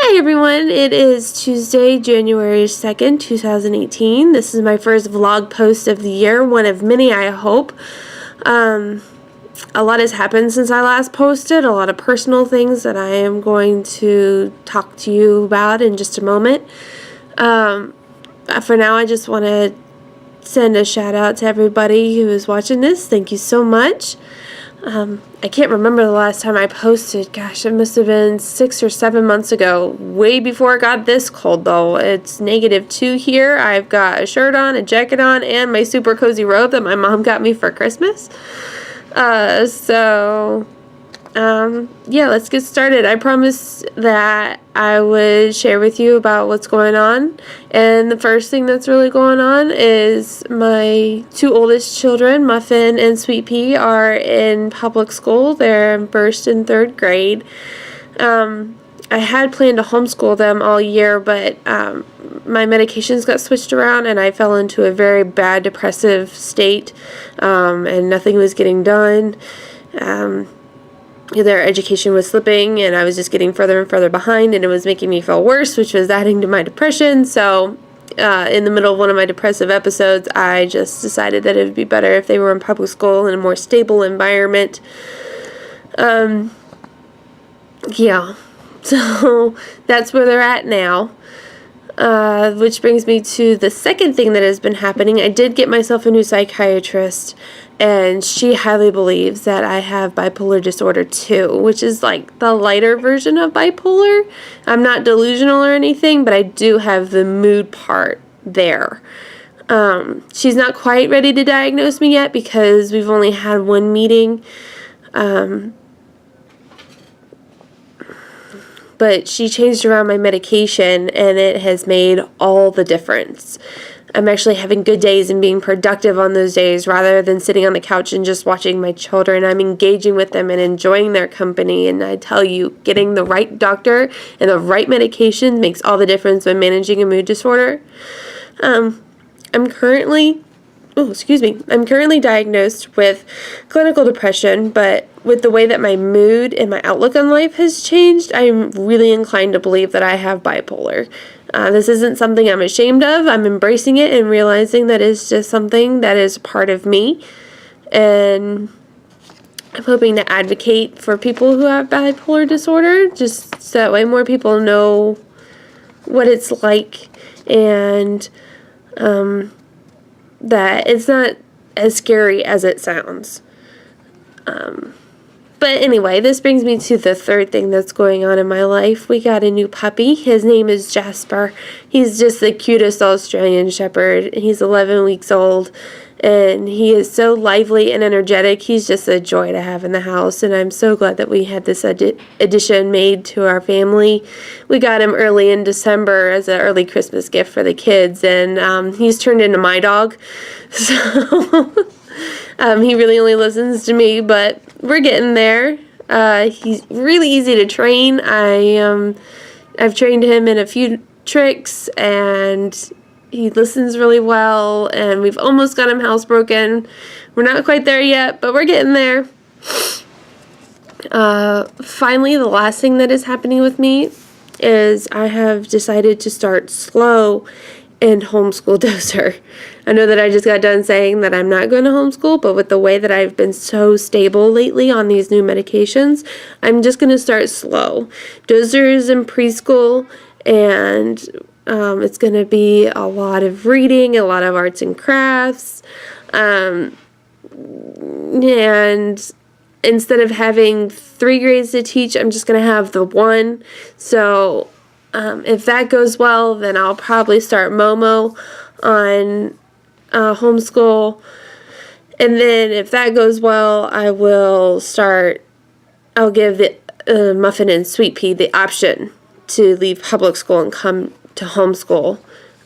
Hi everyone, it is Tuesday, January 2nd, 2018. This is my first vlog post of the year, one of many I hope. A lot has happened since I last posted, a lot of personal things that I am going to talk to you about in just a moment. For now, I just want to send a shout out to everybody who is watching this. Thank you so much. I can't remember the last time I posted. Gosh, it must have been 6 or 7 months ago. Way before it got this cold, though. It's -2 here. I've got a shirt on, a jacket on, and my super cozy robe that my mom got me for Christmas. Yeah, let's get started. I promised that I would share with you about what's going on. And the first thing that's really going on is my two oldest children, Muffin and Sweet Pea, are in public school. They're in first and third grade. I had planned to homeschool them all year, but my medications got switched around and I fell into a very bad depressive state, and nothing was getting done. Their education was slipping and I was just getting further and further behind, and it was making me feel worse, which was adding to my depression. So in the middle of one of my depressive episodes, I just decided that it would be better if they were in public school in a more stable environment. Yeah, so that's where they're at now. Which brings me to the second thing that has been happening. I did get myself a new psychiatrist, and she highly believes that I have bipolar disorder 2, which is like the lighter version of bipolar. I'm not delusional or anything, but I do have the mood part there. She's not quite ready to diagnose me yet because we've only had one meeting. But she changed around my medication, and it has made all the difference. I'm actually having good days and being productive on those days rather than sitting on the couch and just watching my children. I'm engaging with them and enjoying their company, and I tell you, getting the right doctor and the right medication makes all the difference when managing a mood disorder. I'm currently diagnosed with clinical depression, but with the way that my mood and my outlook on life has changed, I'm really inclined to believe that I have bipolar. This isn't something I'm ashamed of. I'm embracing it and realizing that it's just something that is part of me. And I'm hoping to advocate for people who have bipolar disorder, just so that way more people know what it's like, and that it's not as scary as it sounds. But anyway, this brings me to the third thing that's going on in my life. We got a new puppy. His name is Jasper. He's just the cutest Australian Shepherd. He's 11 weeks old, and he is so lively and energetic. He's just a joy to have in the house, and I'm so glad that we had this addition made to our family. We got him early in December as an early Christmas gift for the kids, and he's turned into my dog. So he really only listens to me, but we're getting there. He's really easy to train. I've trained him in a few tricks, and he listens really well, and we've almost got him housebroken. We're not quite there yet, but we're getting there. Finally, the last thing that is happening with me is I have decided to start slow and homeschool Dozer. I know that I just got done saying that I'm not going to homeschool, but with the way that I've been so stable lately on these new medications, I'm just going to start slow. Dozer is in preschool, and it's going to be a lot of reading, a lot of arts and crafts, and instead of having 3 grades to teach, I'm just going to have the 1. So if that goes well, then I'll probably start Momo on homeschool. And then if that goes well, I'll give the Muffin and Sweet Pea the option to leave public school and come to homeschool.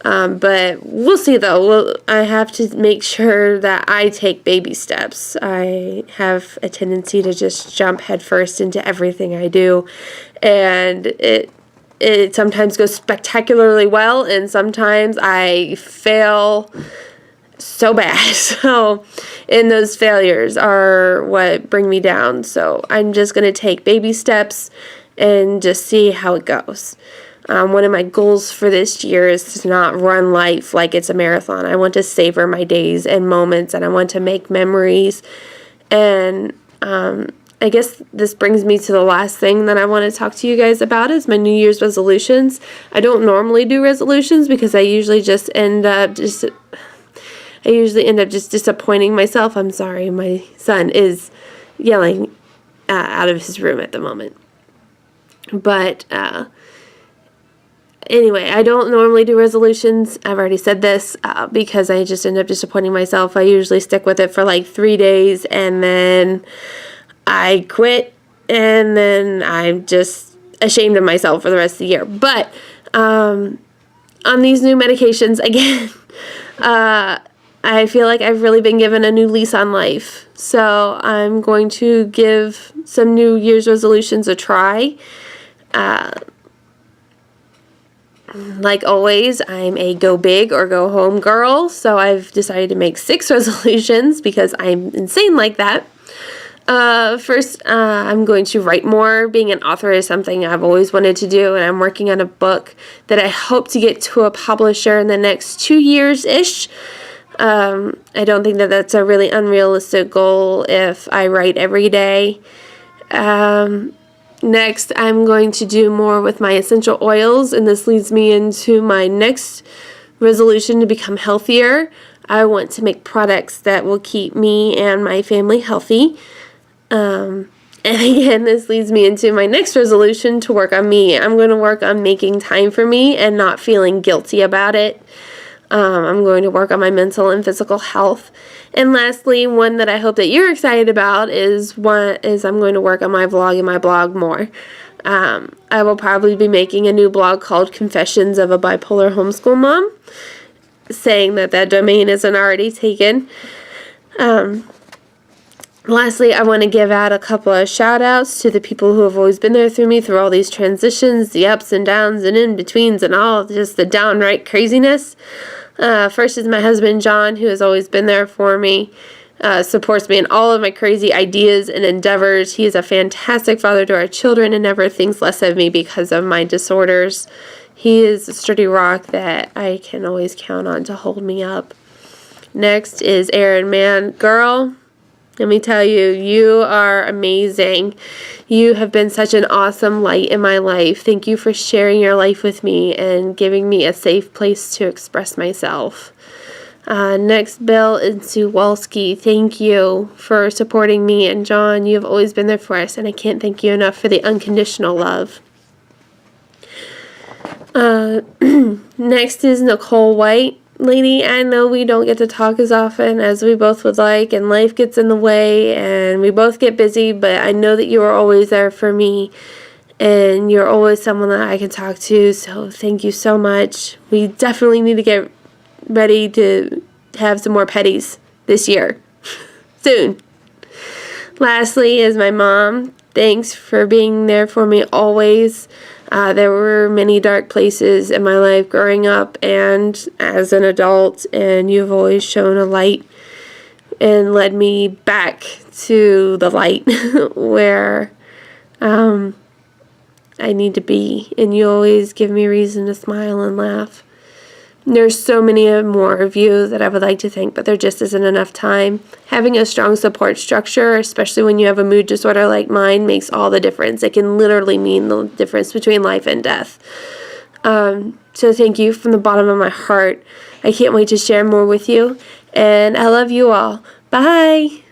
But we'll see, though. I have to make sure that I take baby steps. I have a tendency to just jump headfirst into everything I do, and it sometimes goes spectacularly well, and sometimes I fail so bad. So, and those failures are what bring me down. So I'm just going to take baby steps and just see how it goes. One of my goals for this year is to not run life like it's a marathon. I want to savor my days and moments, and I want to make memories. And I guess this brings me to the last thing that I want to talk to you guys about is my New Year's resolutions. I don't normally do resolutions because I usually end up just disappointing myself. I'm sorry, my son is yelling out of his room at the moment. But anyway, I don't normally do resolutions. I've already said this because I just end up disappointing myself. I usually stick with it for like 3 days and then I quit, and then I'm just ashamed of myself for the rest of the year. But on these new medications, again, I feel like I've really been given a new lease on life. So I'm going to give some New Year's resolutions a try. Like always, I'm a go big or go home girl. So I've decided to make 6 resolutions because I'm insane like that. First, I'm going to write more. Being an author is something I've always wanted to do, and I'm working on a book that I hope to get to a publisher in the next 2 years-ish. I don't think that that's a really unrealistic goal if I write every day. Next, I'm going to do more with my essential oils, and this leads me into my next resolution to become healthier. I want to make products that will keep me and my family healthy. And again, this leads me into my next resolution to work on me. I'm going to work on making time for me and not feeling guilty about it. I'm going to work on my mental and physical health. And lastly, one that I hope that you're excited about is I'm going to work on my vlog and my blog more. I will probably be making a new blog called Confessions of a Bipolar Homeschool Mom, saying that domain isn't already taken. Lastly, I want to give out a couple of shout outs to the people who have always been there through me through all these transitions, the ups and downs and in-betweens and all just the downright craziness. First is my husband, John, who has always been there for me, supports me in all of my crazy ideas and endeavors. He is a fantastic father to our children and never thinks less of me because of my disorders. He is a sturdy rock that I can always count on to hold me up. Next is Erin, man, girl. Let me tell you, you are amazing. You have been such an awesome light in my life. Thank you for sharing your life with me and giving me a safe place to express myself. Next, Bill and Sue Walski. Thank you for supporting me. And John, you have always been there for us, and I can't thank you enough for the unconditional love. Next is Nicole White. Lady, I know we don't get to talk as often as we both would like, and life gets in the way, and we both get busy, but I know that you are always there for me, and you're always someone that I can talk to, so thank you so much. We definitely need to get ready to have some more petties this year. Soon. Lastly is my mom. Thanks for being there for me always. There were many dark places in my life growing up and as an adult, and you've always shown a light and led me back to the light where I need to be, and you always give me reason to smile and laugh. There's so many more of you that I would like to thank, but there just isn't enough time. Having a strong support structure, especially when you have a mood disorder like mine, makes all the difference. It can literally mean the difference between life and death. So thank you from the bottom of my heart. I can't wait to share more with you, and I love you all. Bye!